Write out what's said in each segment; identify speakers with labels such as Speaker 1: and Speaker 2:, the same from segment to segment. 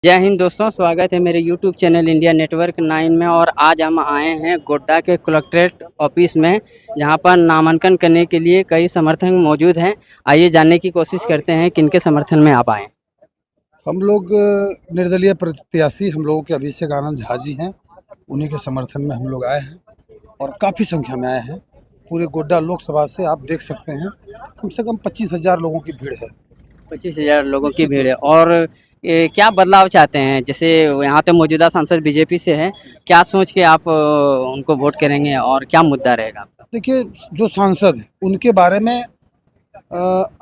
Speaker 1: जय हिंद दोस्तों, स्वागत है मेरे YouTube चैनल इंडिया नेटवर्क 9 में। और आज हम आए हैं गोड्डा के कलेक्ट्रेट ऑफिस में, जहां पर नामांकन करने के लिए कई समर्थक मौजूद हैं। आइए जानने की कोशिश करते हैं किनके समर्थन में आप आए।
Speaker 2: हम लोग निर्दलीय प्रत्याशी हम लोगों के अभिषेक आनंद झा जी हैं, उन्हीं के समर्थन में हम लोग आए हैं और काफ़ी संख्या में आए हैं। पूरे गोड्डा लोकसभा से आप देख सकते हैं कम से कम 25,000 लोगों की भीड़ है।
Speaker 1: 25,000 लोगों की भीड़ है। और क्या बदलाव चाहते हैं? जैसे यहाँ तो मौजूदा सांसद बीजेपी से है, क्या सोच के आप उनको वोट करेंगे और क्या मुद्दा रहेगा आपका?
Speaker 2: देखिए, जो सांसद हैं उनके बारे में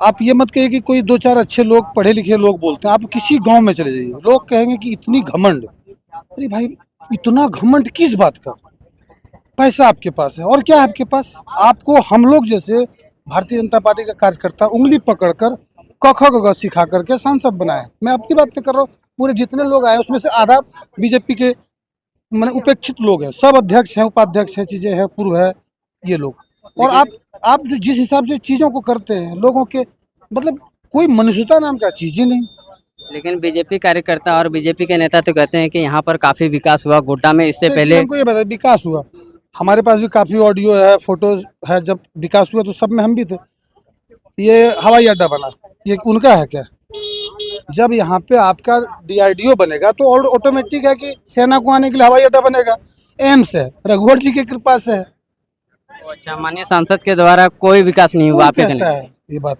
Speaker 2: आप ये मत कहिए कि कोई 2-4 अच्छे लोग, पढ़े लिखे लोग बोलते हैं। आप किसी गांव में चले जाइए, लोग कहेंगे कि इतनी घमंड। अरे भाई, इतना घमंड किस बात का? पैसा आपके पास है और क्या है आपके पास? आपको हम लोग जैसे भारतीय जनता पार्टी का कार्यकर्ता उंगली पकड़कर क ख ग घ सिखा करके सांसद बनाए। मैं अपनी बात नहीं कर रहा हूँ, पूरे जितने लोग आए उसमें से आधा बीजेपी के मैंने उपेक्षित लोग हैं। सब अध्यक्ष हैं, उपाध्यक्ष हैं, चीजें हैं, पूर्व है ये लोग। और आप जो जिस हिसाब से चीजों को करते हैं, लोगों के मतलब कोई मनुष्यता नाम का चीज ही नहीं।
Speaker 1: लेकिन बीजेपी कार्यकर्ता और बीजेपी के नेता तो कहते हैं कि यहाँ पर काफ़ी विकास हुआ गोड्डा में। इससे पहले
Speaker 2: हमको ये बताया विकास हुआ, हमारे पास भी काफी ऑडियो है, फोटोज है। जब विकास हुआ तो सब में हम भी थे। ये हवाई अड्डा बना, ये उनका है क्या? जब यहाँ पे आपका DRDO बनेगा तो और ऑटोमेटिक है कि सेना को आने के लिए हवाई अड्डा बनेगा। एम्स है, रघुवर जी की कृपा से है।
Speaker 1: अच्छा, माननीय सांसद के द्वारा कोई विकास नहीं हुआ
Speaker 2: कौन
Speaker 1: आपके
Speaker 2: कहता
Speaker 1: कहने?
Speaker 2: है ये बात?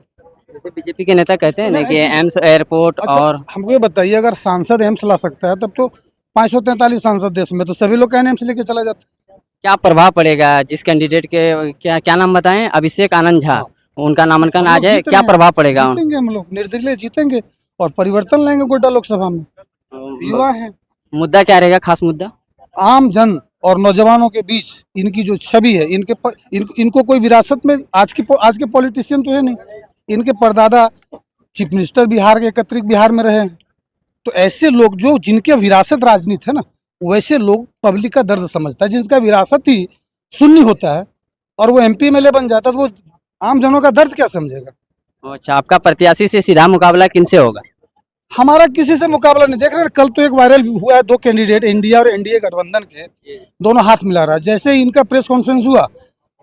Speaker 1: जैसे बीजेपी के नेता कहते हैं ना कि एम्स, एयरपोर्ट
Speaker 2: अच्छा,
Speaker 1: और
Speaker 2: हमको ये बताइए, अगर सांसद एम्स ला सकता है तब तो 543 सांसद देश में, तो सभी लोग कहने एम्स लेके चला जाता है।
Speaker 1: क्या प्रभाव पड़ेगा जिस कैंडिडेट के, क्या क्या नाम बताएं, अभिषेक आनंद झा, उनका नामांकन
Speaker 2: हम
Speaker 1: आ
Speaker 2: लोग
Speaker 1: जाए,
Speaker 2: जीत
Speaker 1: क्या
Speaker 2: रहे हैं,
Speaker 1: प्रभाव पड़ेगा?
Speaker 2: जीतेंगे हम लोग, निर्दलीय जीतेंगे और परिवर्तन लाएंगे गोड्डा लोकसभा में। युवा है,
Speaker 1: मुद्दा क्या रहेगा, खास मुद्दा?
Speaker 2: आम जन और नौजवानों के बीच इनकी जो छवि है, इनको कोई विरासत में आज के पॉलिटिशियन तो है नहीं। इनके परदादा चीफ मिनिस्टर बिहार के, एकत्रित बिहार में रहे हैं। तो ऐसे लोग जो जिनके विरासत राजनीति है ना, वैसे लोग पब्लिक का दर्द समझता है। जिनका विरासत ही सुन्नी होता है और वो MP MLA बन जाता है, तो वो आम जनों का दर्द क्या समझेगा?
Speaker 1: अच्छा, आपका प्रत्याशी से सीधा मुकाबला किनसे होगा?
Speaker 2: हमारा किसी से मुकाबला नहीं। देख रहे हैं, कल तो एक वायरल हुआ है, 2 कैंडिडेट इंडिया और NDA गठबंधन के दोनों हाथ मिला रहा है। जैसे ही इनका प्रेस कॉन्फ्रेंस हुआ,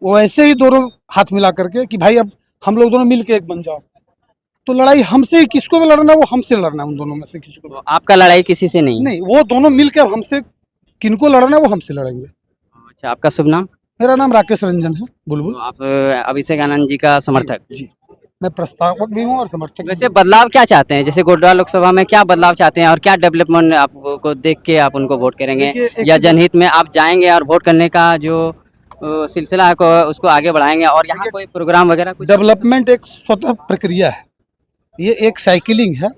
Speaker 2: वैसे ही दोनों हाथ मिला करके कि भाई अब हम लोग दोनों मिल के एक बन जाओ। तो लड़ाई हमसे ही, किसको भी लड़ना है वो हमसे लड़ना है, उन दोनों में से किसी को
Speaker 1: तो आपका लड़ाई किसी से नहीं है?
Speaker 2: नहीं। वो दोनों मिल के अब हमसे, किनको लड़ना है वो हमसे लड़ेंगे।
Speaker 1: अच्छा, आपका शुभ नाम?
Speaker 2: मेरा नाम राकेश रंजन है, बुलबुल।
Speaker 1: तो आप अभिषेक आनंद जी का समर्थक?
Speaker 2: जी, मैं प्रस्तावक भी हूँ और समर्थक भी
Speaker 1: वैसे
Speaker 2: हूँ।
Speaker 1: बदलाव क्या चाहते हैं? जैसे गोड्डा लोकसभा में क्या बदलाव चाहते हैं और क्या डेवलपमेंट आपको देख के आप उनको वोट करेंगे,
Speaker 2: देखिए, एक
Speaker 1: या
Speaker 2: चीज़-
Speaker 1: जनहित में आप जाएंगे और वोट करने का जो सिलसिला है को उसको आगे बढ़ाएंगे? और यहाँ कोई प्रोग्राम वगैरह कुछ?
Speaker 2: डेवलपमेंट एक स्वतः प्रक्रिया है, ये एक साइकिलिंग है।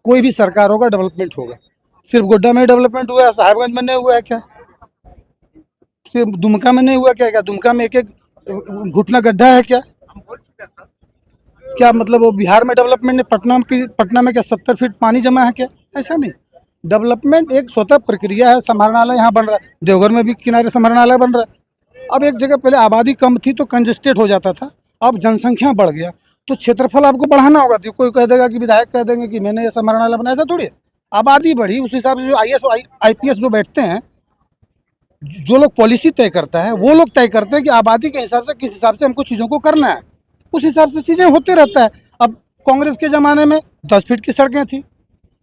Speaker 2: कोई भी सरकार होगा, डेवलपमेंट होगा। सिर्फ गोड्डा में डेवलपमेंट हुआ है, साहेबगंज में नहीं हुआ है क्या? सिर्फ दुमका में नहीं हुआ क्या? दुमका में एक एक घुटना गड्ढा है क्या? क्या मतलब वो बिहार में डेवलपमेंट ने, पटना में क्या 70 फीट पानी जमा है क्या? ऐसा नहीं। डेवलपमेंट एक स्वतः प्रक्रिया है। समाहरणालय यहाँ बन रहा है, देवघर में भी किनारे समाहरणालय बन रहा है। अब एक जगह पहले आबादी कम थी तो कंजेस्टेड हो जाता था, अब जनसंख्या बढ़ गया तो क्षेत्रफल आपको बढ़ाना होगा। तो कोई कह देगा कि विधायक कह देंगे कि मैंने ये समाहरणालय बनाया, ऐसा थोड़ी है। आबादी बढ़ी, उस हिसाब से जो IAS IPS जो बैठते हैं, जो लोग पॉलिसी तय करता है, वो लोग तय करते हैं कि आबादी के हिसाब से किस हिसाब से हमको चीज़ों को करना है। उस हिसाब से चीज़ें होते रहता है। अब कांग्रेस के ज़माने में 10 फीट की सड़कें थी,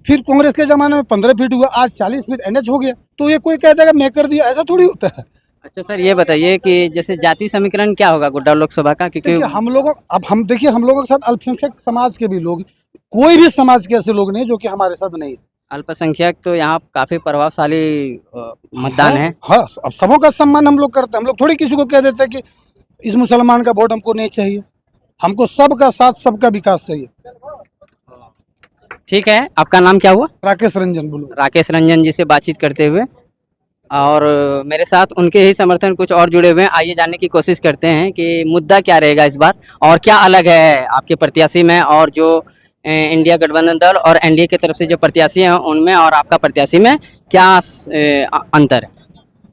Speaker 2: फिर कांग्रेस के ज़माने में 15 फीट हुआ, आज 40 फीट NH हो गया। तो ये कोई कह देगा मैं कर दिया, ऐसा थोड़ी होता है।
Speaker 1: अच्छा सर, ये बताइए कि जैसे जाति समीकरण क्या होगा गोड्डा लोकसभा का? क्योंकि
Speaker 2: देखिए, हम लोगों के साथ अल्पसंख्यक समाज के भी लोग, कोई भी समाज के ऐसे लोग नहीं जो कि हमारे साथ नहीं है।
Speaker 1: अल्पसंख्यक तो यहाँ काफी प्रभावशाली मतदान है।
Speaker 2: हाँ, अब सबों का सम्मान हम लोग करते हैं। हम लोग थोड़ी किसी को कह देते हैं कि इस मुसलमान का वोट हमको नहीं चाहिए। हमको सबका साथ, सबका विकास चाहिए।
Speaker 1: ठीक है, आपका नाम क्या हुआ?
Speaker 2: राकेश रंजन बोलो।
Speaker 1: राकेश रंजन जी से बातचीत करते हुए, और मेरे साथ उनके ही समर्थन कुछ और जुड़े हुए हैं। आइए जानने की कोशिश करते हैं कि मुद्दा क्या रहेगा इस बार और क्या अलग है आपके प्रत्याशी में और जो इंडिया गठबंधन दल और NDA की तरफ से जो प्रत्याशी हैं उनमें और आपका प्रत्याशी में क्या अंतर है?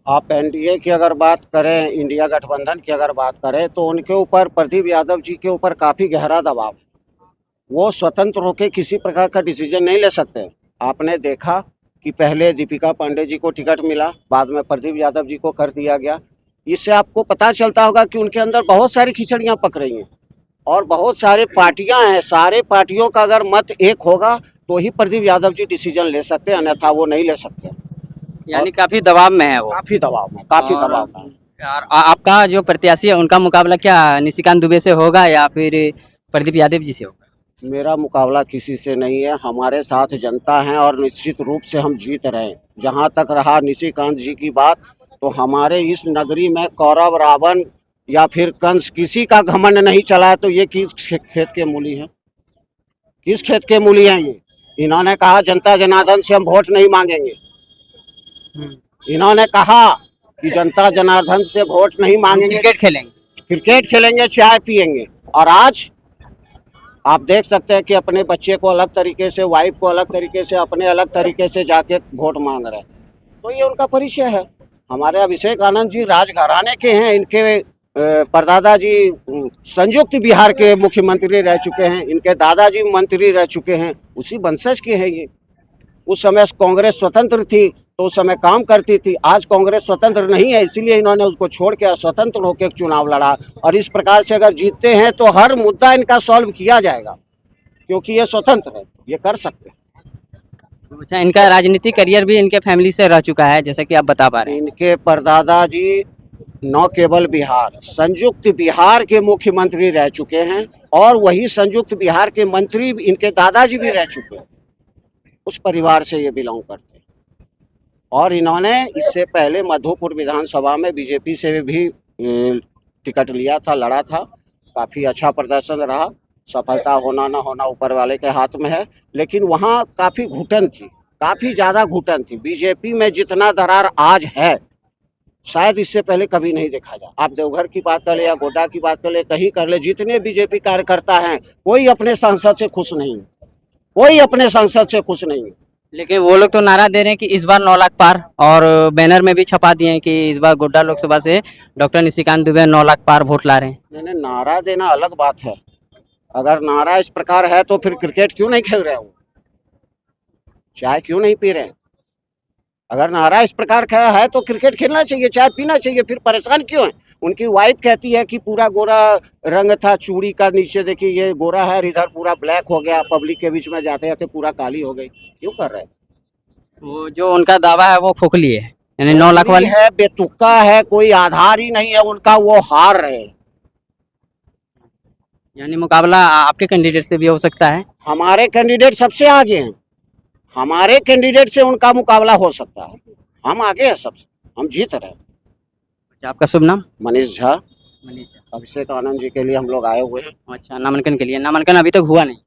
Speaker 3: आप NDA की अगर बात करें, इंडिया गठबंधन की अगर बात करें, तो उनके ऊपर प्रदीप यादव जी के ऊपर काफ़ी गहरा दबाव है। वो स्वतंत्र होकर किसी प्रकार का डिसीजन नहीं ले सकते। आपने देखा कि पहले दीपिका पांडे जी को टिकट मिला, बाद में प्रदीप यादव जी को कर दिया गया। इससे आपको पता चलता होगा कि उनके अंदर बहुत सारी खिचड़ियाँ पक रही हैं और बहुत सारे पार्टियां हैं। सारे पार्टियों का अगर मत एक होगा तो ही प्रदीप यादव जी डिसीजन ले सकते हैं, अन्यथा वो नहीं ले सकते।
Speaker 1: यानी काफी दबाव में है वो।
Speaker 3: काफी दबाव में, काफी
Speaker 1: और
Speaker 3: दबाव में।
Speaker 1: यार आपका जो प्रत्याशी है उनका मुकाबला क्या निशिकांत दुबे से होगा या फिर प्रदीप यादव जी से होगा?
Speaker 3: मेरा मुकाबला किसी से नहीं है, हमारे साथ जनता है और निश्चित रूप से हम जीत रहे हैं। जहां तक रहा निशिकांत जी की बात, तो हमारे इस नगरी में कौरव रावण या फिर कंस किसी का घमंड नहीं चला है। तो ये किस खेत के मूली है? किस खेत के मूली हैं ये? इन्होंने कहा जनता जनार्दन से हम वोट नहीं मांगेंगे। इन्होंने कहा कि जनता जनार्दन से वोट नहीं मांगेंगे, क्रिकेट खेलेंगे, चाय पिएंगे। और आज आप देख सकते हैं कि अपने बच्चे को अलग तरीके से, वाइफ को अलग तरीके से, अपने अलग तरीके से जाके वोट मांग रहे हैं। तो ये उनका परिचय है। हमारे अभिषेक आनंद जी राजघराने के हैं। इनके परदादा जी संयुक्त बिहार के मुख्यमंत्री रह चुके हैं, इनके दादाजी मंत्री रह चुके हैं, उसी वंशज के हैं ये। उस समय कांग्रेस स्वतंत्र थी तो उस समय काम करती थी। आज कांग्रेस स्वतंत्र नहीं है, इसीलिए इन्होंने उसको छोड़ के स्वतंत्र होकर चुनाव लड़ा। और इस प्रकार से अगर जीतते हैं तो हर मुद्दा इनका सॉल्व किया जाएगा, क्योंकि ये स्वतंत्र है, ये कर सकते हैं।
Speaker 1: अच्छा, इनका राजनीतिक करियर भी इनके फैमिली से रह चुका है जैसे कि आप बता पा रहे हैं।
Speaker 3: इनके परदादा जी न केवल बिहार, संयुक्त बिहार के मुख्यमंत्री रह चुके हैं और वही संयुक्त बिहार के मंत्री इनके दादाजी भी रह चुके हैं। उस परिवार से ये बिलोंग करते हैं। और इन्होंने इससे पहले मधुपुर विधानसभा में बीजेपी से भी टिकट लिया था, लड़ा था। काफ़ी अच्छा प्रदर्शन रहा। सफलता होना ना होना ऊपर वाले के हाथ में है, लेकिन वहाँ काफ़ी घुटन थी, काफ़ी ज़्यादा घुटन थी। बीजेपी में जितना दरार आज है शायद इससे पहले कभी नहीं देखा जा। आप देवघर की बात कर ले या गोड्डा की बात कर ले, कहीं कर ले, जितने बीजेपी कार्यकर्ता हैं कोई अपने सांसद से खुश नहीं है, कोई अपने सांसद से खुश नहीं है।
Speaker 1: लेकिन वो लोग तो नारा दे रहे हैं कि इस बार 9 लाख पार, और बैनर में भी छपा दिए हैं कि इस बार गोड्डा लोकसभा से डॉक्टर निशिकांत दुबे 9 लाख पार वोट ला रहे हैं।
Speaker 3: मैंने नारा देना अलग बात है। अगर नारा इस प्रकार है तो फिर क्रिकेट क्यों नहीं खेल रहे हो, चाय क्यों नहीं पी रहे हैं? अगर नारा इस प्रकार का है तो क्रिकेट खेलना चाहिए, चाय पीना चाहिए, फिर परेशान क्यों है? उनकी वाइफ कहती है कि पूरा गोरा रंग था, चूड़ी का नीचे देखिए ये गोरा है, इधर पूरा ब्लैक हो गया, पब्लिक के बीच में जाते जाते पूरा काली हो गई। क्यों कर रहे हैं?
Speaker 1: वो जो उनका दावा है वो खोखली है, यानी 9 लाख वाली
Speaker 3: है, बेतुका है, कोई आधार ही नहीं है उनका, वो हार रहे हैं।
Speaker 1: यानी मुकाबला आपके कैंडिडेट से भी हो सकता है।
Speaker 3: हमारे कैंडिडेट सबसे आगे हैं, हमारे कैंडिडेट से उनका मुकाबला हो सकता है। हम आगे हैं सबसे, हम जीत रहे हैं।
Speaker 1: अच्छा, आपका शुभ नाम?
Speaker 3: मनीष झा।
Speaker 1: मनीष।
Speaker 3: अभिषेक आनंद जी के लिए हम लोग आए हुए हैं।
Speaker 1: अच्छा, नामांकन के लिए? नामांकन अभी तक हुआ नहीं,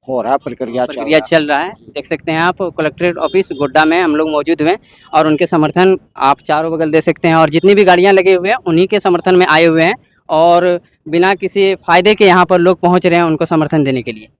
Speaker 3: हो रहा, प्रक्रिया
Speaker 1: चल रहा है। देख सकते हैं आप कलेक्ट्रेट ऑफिस गोड्डा में हम लोग मौजूद हुए और उनके समर्थन आप चारों बगल दे सकते हैं, और जितनी भी गाड़ियां लगे हुए हैं उन्हीं के समर्थन में आए हुए हैं और बिना किसी फायदे के यहाँ पर लोग पहुँच रहे हैं उनको समर्थन देने के लिए।